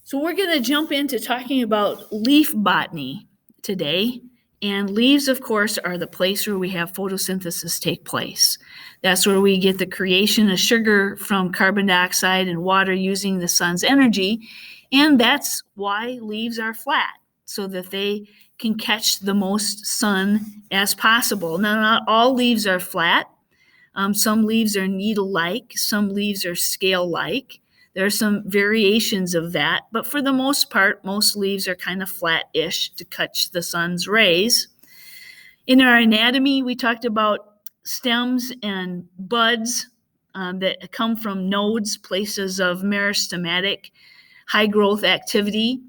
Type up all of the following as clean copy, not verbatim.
So we're going to jump into talking about leaf botany today. And leaves, of course, are the place where we have photosynthesis take place. That's where we get the creation of sugar from carbon dioxide and water using the sun's energy. And that's why leaves are flat, so that they can catch the most sun as possible. Now, not all leaves are flat. Some leaves are needle-like, some leaves are scale-like. There are some variations of that, but for the most part, most leaves are kind of flat-ish to catch the sun's rays. In our anatomy, we talked about stems and buds that come from nodes, places of meristematic high growth activity,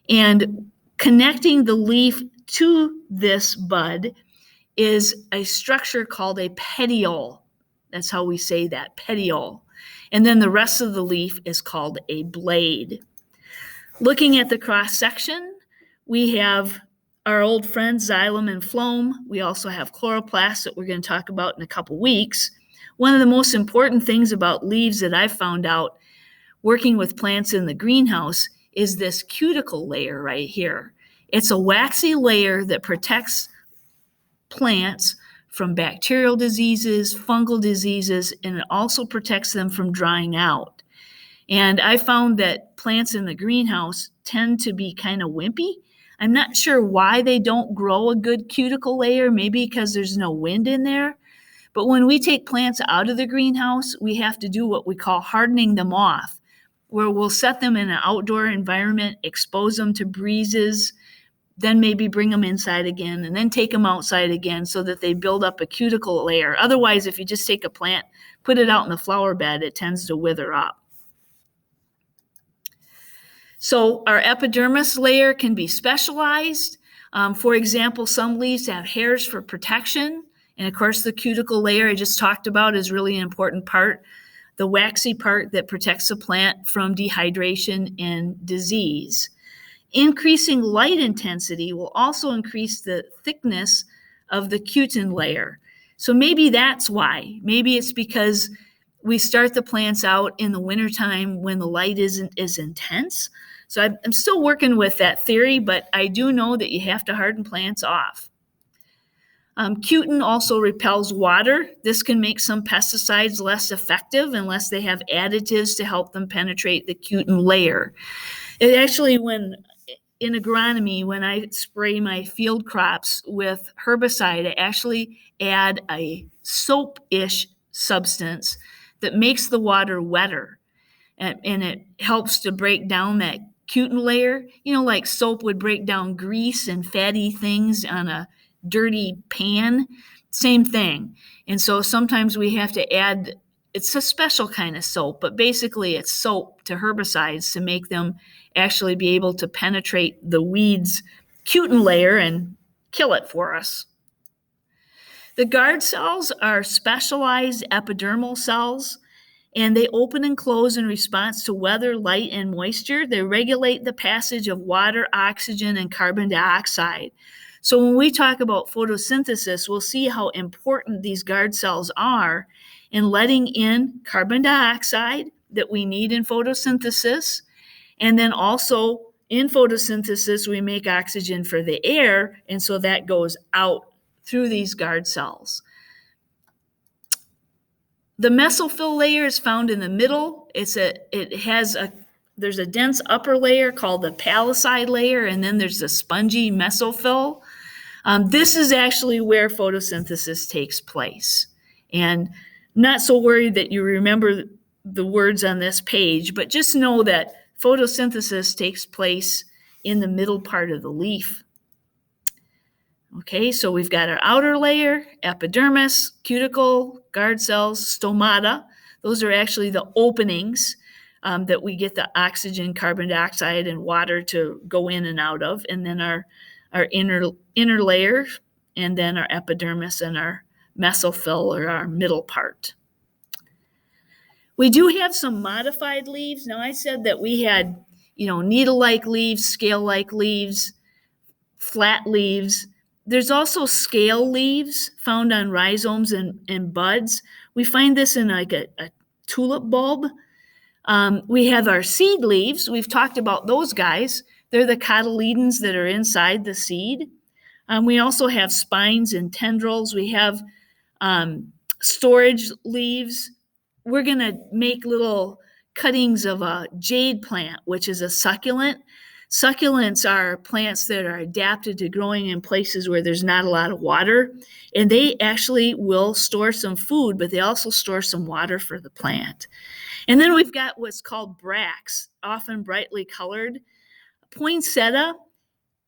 and connecting the leaf to this bud is a structure called a petiole. That's how we say that, petiole. And then the rest of the leaf is called a blade. Looking at the cross section, we have our old friends xylem and phloem. We also have chloroplasts that we're going to talk about in a couple weeks. One of the most important things about leaves that I've found out working with plants in the greenhouse is this cuticle layer right here. It's a waxy layer that protects plants from bacterial diseases, fungal diseases, and it also protects them from drying out. And I found that plants in the greenhouse tend to be kind of wimpy. I'm not sure why they don't grow a good cuticle layer, maybe because there's no wind in there. But when we take plants out of the greenhouse, we have to do what we call hardening them off, where we'll set them in an outdoor environment, expose them to breezes, then maybe bring them inside again, and then take them outside again so that they build up a cuticle layer. Otherwise, if you just take a plant, put it out in the flower bed, it tends to wither up. So our epidermis layer can be specialized. For example, some leaves have hairs for protection. And of course, the cuticle layer I just talked about is really an important part, the waxy part that protects the plant from dehydration and disease. Increasing light intensity will also increase the thickness of the cutin layer. So maybe that's why. Maybe it's because we start the plants out in the wintertime when the light isn't as intense. So I'm still working with that theory, but I do know that you have to harden plants off. Cutin also repels water. This can make some pesticides less effective unless they have additives to help them penetrate the cutin layer. It actually, in agronomy, when I spray my field crops with herbicide, I actually add a soap-ish substance that makes the water wetter. And it helps to break down that cutin layer. You know, like soap would break down grease and fatty things on a dirty pan. Same thing. And so sometimes we have to add, it's a special kind of soap, but basically it's soap to herbicides to make them actually be able to penetrate the weed's cutin layer and kill it for us. The guard cells are specialized epidermal cells, and they open and close in response to weather, light, and moisture. They regulate the passage of water, oxygen, and carbon dioxide. So when we talk about photosynthesis, we'll see how important these guard cells are in letting in carbon dioxide that we need in photosynthesis. And then also in photosynthesis, we make oxygen for the air, and so that goes out through these guard cells. The mesophyll layer is found in the middle. There's a dense upper layer called the palisade layer, and then there's the spongy mesophyll. This is actually where photosynthesis takes place. And not so worried that you remember the words on this page, but just know that photosynthesis takes place in the middle part of the leaf. Okay, so we've got our outer layer, epidermis, cuticle, guard cells, stomata. Those are actually the openings that we get the oxygen, carbon dioxide, and water to go in and out of. And then our inner layer, and then our epidermis and our mesophyll, or our middle part. We do have some modified leaves. Now, I said that we had, needle-like leaves, scale-like leaves, flat leaves. There's also scale leaves found on rhizomes and buds. We find this in like a tulip bulb. We have our seed leaves. We've talked about those guys. They're the cotyledons that are inside the seed. We also have spines and tendrils. We have storage leaves. We're going to make little cuttings of a jade plant, which is a succulent. Succulents are plants that are adapted to growing in places where there's not a lot of water, and they actually will store some food, but they also store some water for the plant. And then we've got what's called bracts, often brightly colored. Poinsettia,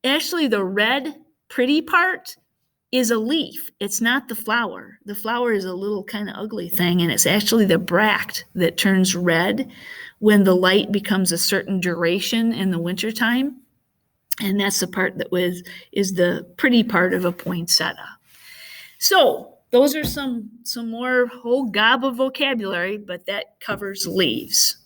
actually the red pretty part is a leaf. It's not the flower. The flower is a little kind of ugly thing, and it's actually the bract that turns red when the light becomes a certain duration in the wintertime. And that's the part that is the pretty part of a poinsettia. So those are some more whole gob of vocabulary, but that covers leaves.